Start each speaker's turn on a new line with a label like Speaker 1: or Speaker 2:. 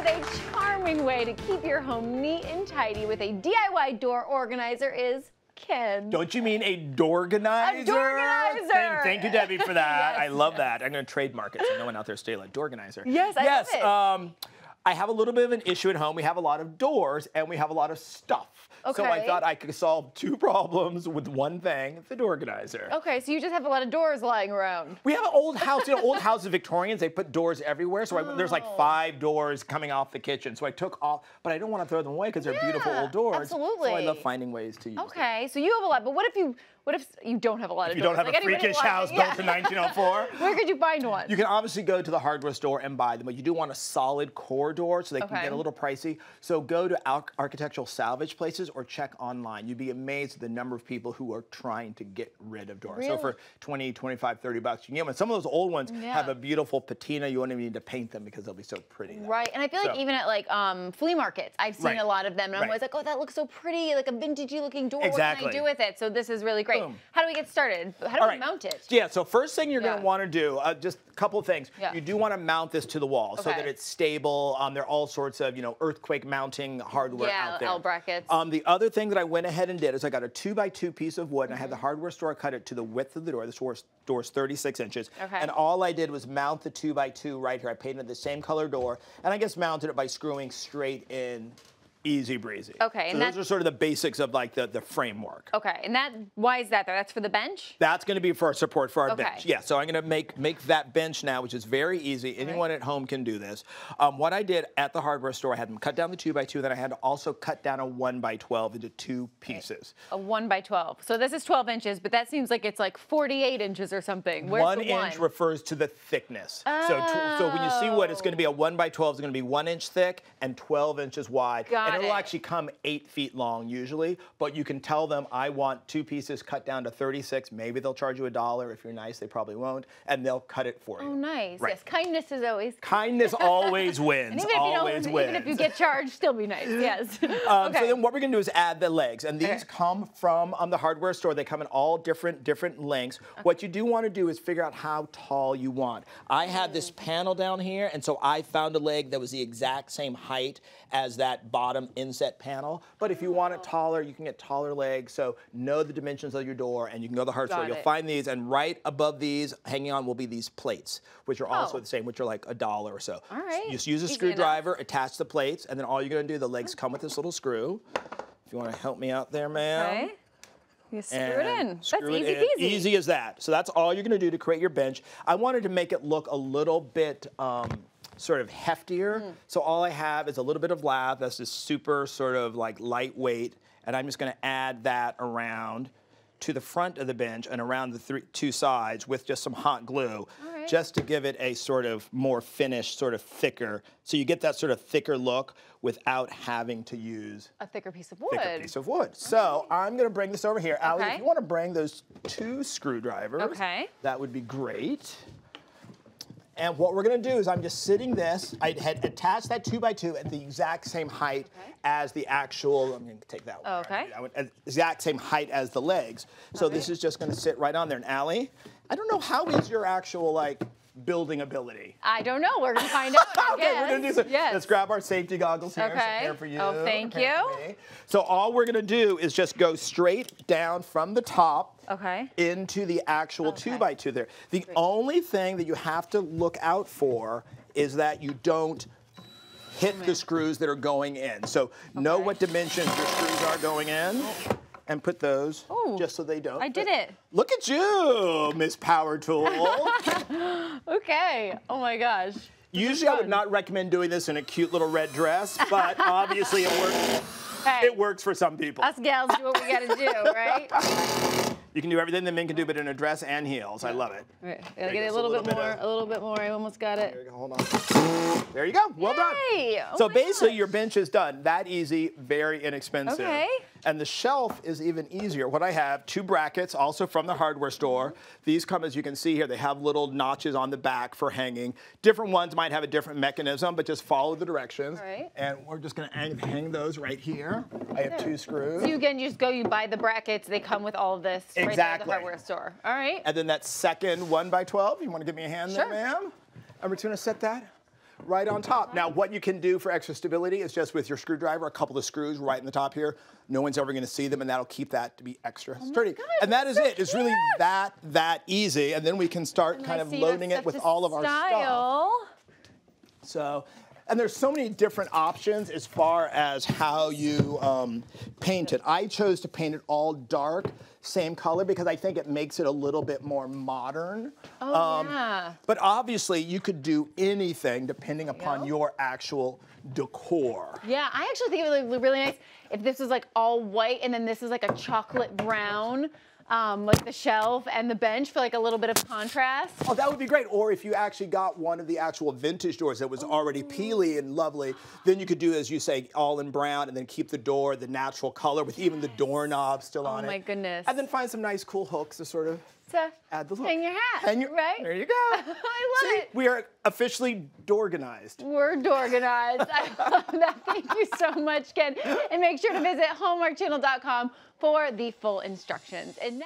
Speaker 1: a charming way to keep your home neat and tidy with a DIY door organizer is Ken.
Speaker 2: Don't you mean a dorganizer?
Speaker 1: A dorganizer!
Speaker 2: Thank you, Debbie, for that.
Speaker 1: Yes,
Speaker 2: I love that. I'm going to trademark it so no one out there steal it. Dorganizer.
Speaker 1: Yes, I love it.
Speaker 2: I have a little bit of an issue at home. We have a lot of doors and we have a lot of stuff.
Speaker 1: Okay.
Speaker 2: So I thought I could solve two problems with one thing, the dorganizer.
Speaker 1: Okay, so you just have a lot of doors lying around.
Speaker 2: We have an old house, old houses, Victorians, they put doors everywhere. So there's like 5 doors coming off the kitchen. So I took off, but I don't want to throw them away because they're beautiful old doors.
Speaker 1: Absolutely.
Speaker 2: So I love finding ways to use them.
Speaker 1: Okay, so you have a lot, but what if you don't have a lot of doors?
Speaker 2: If you don't have a freakish house built in 1904.
Speaker 1: Where could you find one?
Speaker 2: You can obviously go to the hardware store and buy them, but you do want a solid core door so they can get a little pricey. So go to architectural salvage places or check online. You'd be amazed at the number of people who are trying to get rid of doors.
Speaker 1: Really?
Speaker 2: So for 20, 25, 30 bucks, you can get one. Some of those old ones have a beautiful patina. You won't even need to paint them because they'll be so pretty.
Speaker 1: Right, and I feel like even at like flea markets, I've seen a lot of them, and I'm always like, oh, that looks so pretty, like a vintagey looking door.
Speaker 2: Exactly.
Speaker 1: What can I do with it? So this is really great.
Speaker 2: Boom.
Speaker 1: How do we get started? How do we mount it?
Speaker 2: Yeah, so first thing you're going to want to do, just a couple of things.
Speaker 1: Yeah.
Speaker 2: You do want to mount this to the wall so that it's stable. There are all sorts of, earththake mounting hardware out there.
Speaker 1: L brackets.
Speaker 2: The other thing that I went ahead and did is I got a 2x2 piece of wood, and I had the hardware store cut it to the width of the door. This door's 36 inches. Okay. And all I did was mount the 2x2 right here. I painted the same color door, and I just mounted it by screwing straight in. Easy breezy.
Speaker 1: Okay,
Speaker 2: so those are sort of the basics of like the framework.
Speaker 1: Okay, and why is that there? That's for the bench?
Speaker 2: That's going to be for support for our bench. Yeah, so I'm going to make that bench now, which is very easy. Anyone at home can do this. What I did at the hardware store, I had them cut down the 2x2, then I had to also cut down a 1x12 into 2 pieces.
Speaker 1: A 1x12. So this is 12 inches, but that seems like it's like 48 inches or something. Where's
Speaker 2: 1 inch refers to the thickness. Oh. So when you see wood, it's going to be a 1x12 is going to be 1 inch thick and 12 inches wide. And it'll actually come 8 feet long usually, but you can tell them I want 2 pieces cut down to 36. Maybe they'll charge you $1. If you're nice, they probably won't, and they'll cut it for you.
Speaker 1: Oh, nice. Right. Yes, kindness is always.
Speaker 2: Kindness always wins.
Speaker 1: Even if you get charged, still be nice. Yes.
Speaker 2: So then what we're going to do is add the legs, and these come from the hardware store. They come in all different lengths. What you do want to do is figure out how tall you want. I had this panel down here, and so I found a leg that was the exact same height as that bottom inset panel. But if you want it taller, you can get taller legs. So know the dimensions of your door, and you can go to the hardware store. You'll find these, and right above these, hanging on, will be these plates, which are also the same, which are like $1 or so.
Speaker 1: All right.
Speaker 2: You just use a screwdriver, attach the plates, and then all you're going to do, the legs come with this little screw. If you want to help me out there, ma'am.
Speaker 1: Okay. You screw it in. That's easy peasy.
Speaker 2: Easy as that. So that's all you're going to do to create your bench. I wanted to make it look a little bit sort of heftier. So all I have is a little bit of lath. That's just super sort of like lightweight. And I'm just going to add that around to the front of the bench and around the 2 sides with just some hot glue, just to give it a sort of more finished, sort of thicker. So you get that sort of thicker look without having to use
Speaker 1: a thicker piece of wood.
Speaker 2: So I'm going to bring this over here. Allie, if you want to bring those 2 screwdrivers, that would be great. And what we're going to do is I'm just sitting this. I had attached that 2x2 at the exact same height as the actual. I'm going to take that one. At the exact same height as the legs. So this is just going to sit right on there. And Allie, I don't know, how is your actual building ability?
Speaker 1: I don't know. We're going to find out.
Speaker 2: We're going to do some. Let's grab our safety goggles here. Here for you.
Speaker 1: Oh, thank you.
Speaker 2: So all we're going to do is just go straight down from the top into the actual 2x2 there. The only thing that you have to look out for is that you don't hit the screws that are going in. So know what dimensions your screws are going in. And put those just so they don't.
Speaker 1: I did it.
Speaker 2: Look at you, Miss Power Tool.
Speaker 1: Okay. Oh my gosh.
Speaker 2: Usually I would not recommend doing this in a cute little red dress, but obviously it works. It works for some people.
Speaker 1: Us gals do what we gotta do, right?
Speaker 2: You can do everything that men can do, but in a dress and heels. I love it.
Speaker 1: Right. Gotta get it a little bit more. I almost got it.
Speaker 2: There you go. Hold on. There you go. Well done. So basically, your bench is done. That easy, very inexpensive. And the shelf is even easier. What I have, 2 brackets, also from the hardware store. These come, as you can see here, they have little notches on the back for hanging. Different ones might have a different mechanism, but just follow the directions. And we're just going to hang those right here. I have 2 screws.
Speaker 1: So again, you buy the brackets. They come with all of this right there at the hardware store. All right.
Speaker 2: And then that second 1x12, you want to give me a hand there, ma'am? And we're just going to set that right on top. Now, what you can do for extra stability is just with your screwdriver, a couple of screws right in the top here. No one's ever going to see them, and that'll keep that to be extra sturdy.
Speaker 1: God,
Speaker 2: and that is
Speaker 1: so
Speaker 2: it. It's really that easy. And then we can start kind of loading it with all of our stuff. So, and there's so many different options as far as how you paint it. I chose to paint it all dark, same color, because I think it makes it a little bit more modern.
Speaker 1: Oh, yeah.
Speaker 2: But obviously, you could do anything depending upon your actual decor.
Speaker 1: Yeah, I actually think it would look really nice if this was like all white and then this is like a chocolate brown. Like the shelf and the bench for like a little bit of contrast.
Speaker 2: Oh, that would be great. Or if you actually got one of the actual vintage doors that was already peely and lovely, then you could do, as you say, all in brown and then keep the door the natural color with even the doorknob still on it.
Speaker 1: Oh my goodness.
Speaker 2: And then find some nice cool hooks to sort of add the look.
Speaker 1: Hang your hat, right?
Speaker 2: There you go.
Speaker 1: I love it.
Speaker 2: We are officially dorganized.
Speaker 1: We're dorganized. I love that. Thank you so much, Ken. And make sure to visit hallmarkchannel.com for the full instructions. And now